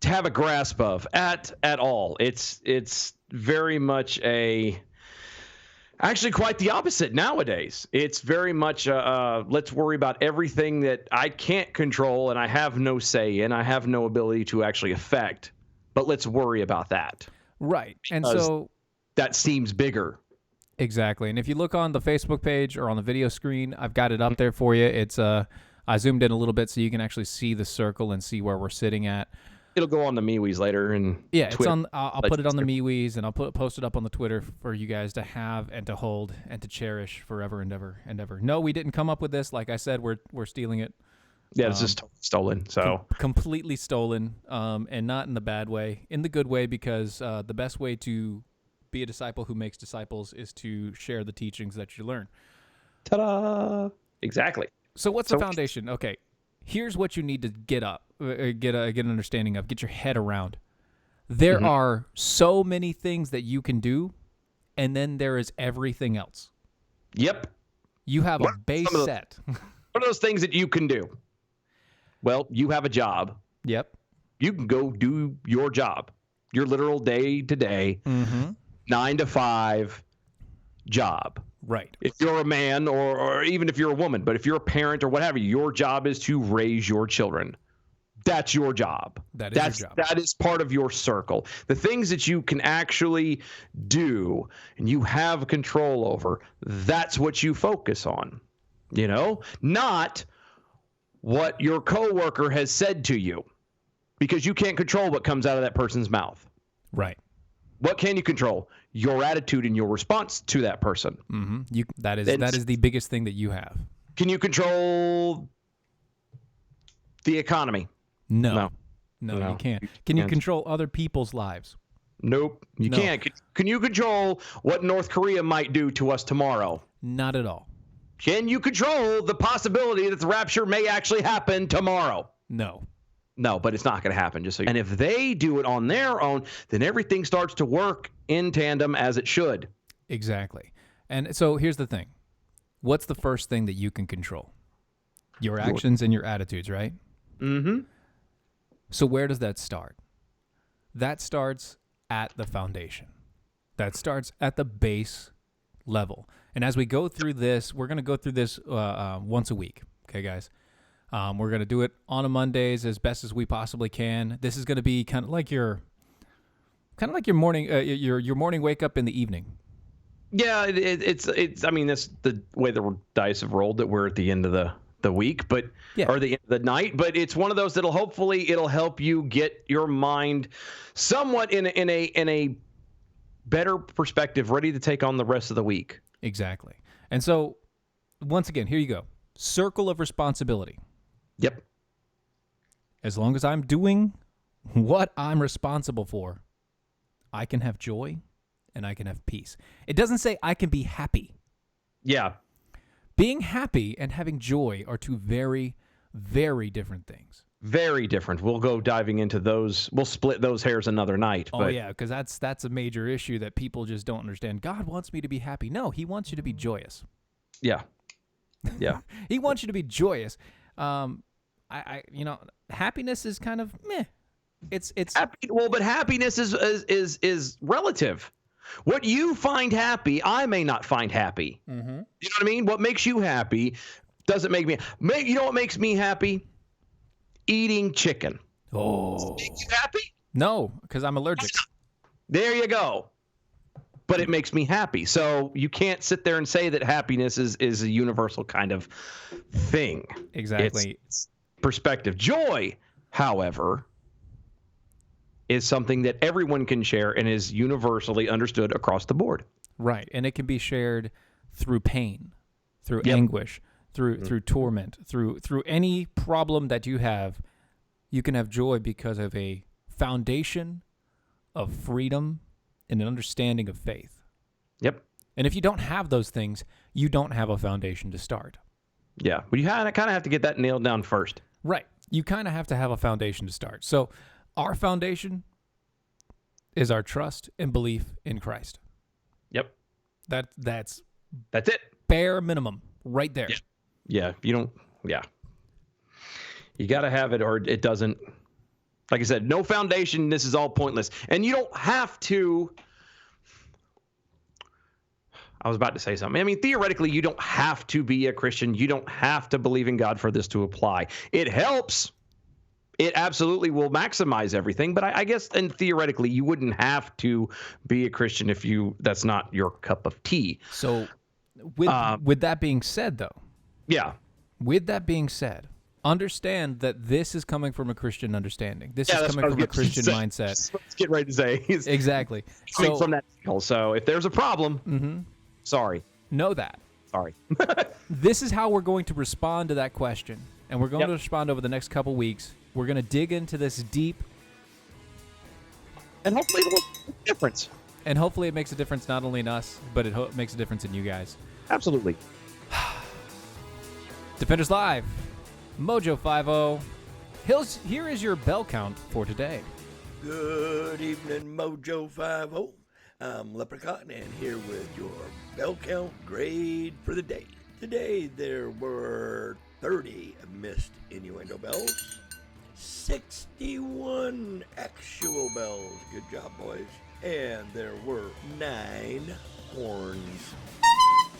D: have a grasp of at all. It's very much actually quite the opposite nowadays. It's very much let's worry about everything that I can't control and I have no say in, I have no ability to actually affect, but let's worry about that.
C: Right. And
D: Because
C: so
D: that seems bigger.
C: exactly. And if you look on the Facebook page or on the video screen, I've got it up there for you. It's I zoomed in a little bit so you can actually see the circle and see where we're sitting at.
D: It'll go on the MeWe's later and
C: Yeah,
D: Twitter.
C: it's on. I'll put it on the MeWe's, and I'll post it up on the Twitter for you guys to have and to hold and to cherish forever and ever and ever. No, we didn't come up with this. Like I said, we're stealing it.
D: Yeah, it's just stolen. So
C: Completely stolen, and not in the bad way, in the good way, because the best way to be a disciple who makes disciples is to share the teachings that you learn.
D: ta-da! Exactly.
C: So what's the foundation? Okay, here's what you need to get an understanding of, get your head around. There are so many things that you can do, and then there is everything else.
D: Yep.
C: You have
D: What
C: a
D: are
C: base
D: some of
C: set.
D: What are those things that you can do? Well, you have a job.
C: Yep.
D: You can go do your job, your literal day-to-day, 9 to 5 job.
C: Right.
D: If you're a man or even if you're a woman, but if you're a parent or whatever, your job is to raise your children. That's your job.
C: That's your job.
D: That is part of your circle. The things that you can actually do and you have control over, that's what you focus on. Not what your coworker has said to you, because you can't control what comes out of that person's mouth.
C: Right.
D: What can you control? Your attitude and your response to that person.
C: Mm-hmm. That is the biggest thing that you have.
D: Can you control the economy?
C: No, you can't. Can you control other people's lives?
D: Nope, you can't. Can you control what North Korea might do to us tomorrow?
C: Not at all.
D: Can you control the possibility that the rapture may actually happen tomorrow?
C: No,
D: but it's not going to happen. And if they do it on their own, then everything starts to work in tandem as it should.
C: Exactly. And so here's the thing. What's the first thing that you can control? Your actions and your attitudes, right?
D: Mm-hmm.
C: So where does that start? That starts at the foundation. That starts at the base level. And as we go through this, we're going to go through this once a week. Okay, guys? We're going to do it on a Mondays as best as we possibly can. This is going to be kind of like your morning your morning wake up in the evening.
D: Yeah, it's. I mean, that's the way the dice have rolled, that we're at the end of the week, or the end of the night. But it's one of those that'll help you get your mind somewhat in a better perspective, ready to take on the rest of the week.
C: Exactly. And so, once again, here you go. Circle of responsibility.
D: Yep.
C: As long as I'm doing what I'm responsible for, I can have joy and I can have peace. It doesn't say I can be happy.
D: Yeah.
C: Being happy and having joy are two very, very different things.
D: Very different. We'll go diving into those. We'll split those hairs another night.
C: Oh, yeah, because that's a major issue that people just don't understand. God wants me to be happy. No, he wants you to be joyous.
D: Yeah. Yeah.
C: He wants you to be joyous. Happiness is kind of meh. It's
D: happy. Well, but happiness is relative. What you find happy, I may not find happy. Mm-hmm. You know what I mean? What makes you happy doesn't make me. You know what makes me happy? Eating chicken.
C: Oh.
D: Does it make you happy?
C: No, because I'm allergic.
D: There you go. But it makes me happy. So you can't sit there and say that happiness is a universal kind of thing.
C: Exactly.
D: It's perspective. Joy, however, is something that everyone can share and is universally understood across the board.
C: Right. And it can be shared through pain, through anguish, through torment, through any problem that you have. You can have joy because of a foundation of freedom and an understanding of faith.
D: Yep.
C: And if you don't have those things, you don't have a foundation to start.
D: Yeah. But you kind of have to get that nailed down first.
C: Right. You kind of have to have a foundation to start. So our foundation is our trust and belief in Christ.
D: Yep.
C: That's
D: it.
C: Bare minimum right there.
D: Yeah. You got to have it or it doesn't. Like I said, no foundation. This is all pointless. And you don't have to. I was about to say something. I mean, theoretically, you don't have to be a Christian. You don't have to believe in God for this to apply. It helps. It absolutely will maximize everything. But I guess, and theoretically, you wouldn't have to be a Christian if that's not your cup of tea.
C: So with that being said, though.
D: Yeah.
C: With that being said, understand that this is coming from a Christian understanding. This is coming from a Christian mindset.
D: Let's get ready to say.
C: Exactly.
D: Coming from that angle. So if there's a problem, sorry.
C: Know that.
D: Sorry.
C: This is how we're going to respond to that question. And we're going to respond over the next couple weeks. We're going to dig into this deep.
D: And hopefully it'll make a difference.
C: And hopefully it makes a difference not only in us, but it makes a difference in you guys.
D: Absolutely.
C: Defenders Live. Mojo 50. Here is your bell count for today.
G: Good evening, Mojo 50. I'm Leprechaun, and here with your bell count grade for the day. Today there were 30 missed innuendo bells, 61 actual bells. Good job, boys. And there were 9 horns.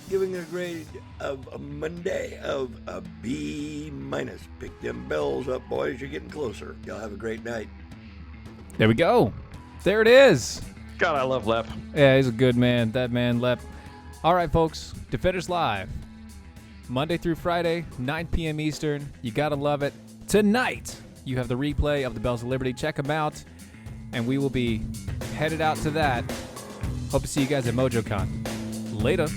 G: giving it a grade of a Monday of a B minus. Pick them bells up, boys. You're getting closer. Y'all have a great night.
C: There we go. There it is.
D: God, I love Lep.
C: Yeah, he's a good man. That man, Lep. All right, folks. Defenders Live. Monday through Friday, 9 p.m. Eastern. You got to love it. Tonight, you have the replay of the Bells of Liberty. Check them out. And we will be headed out to that. Hope to see you guys at MojoCon. Later.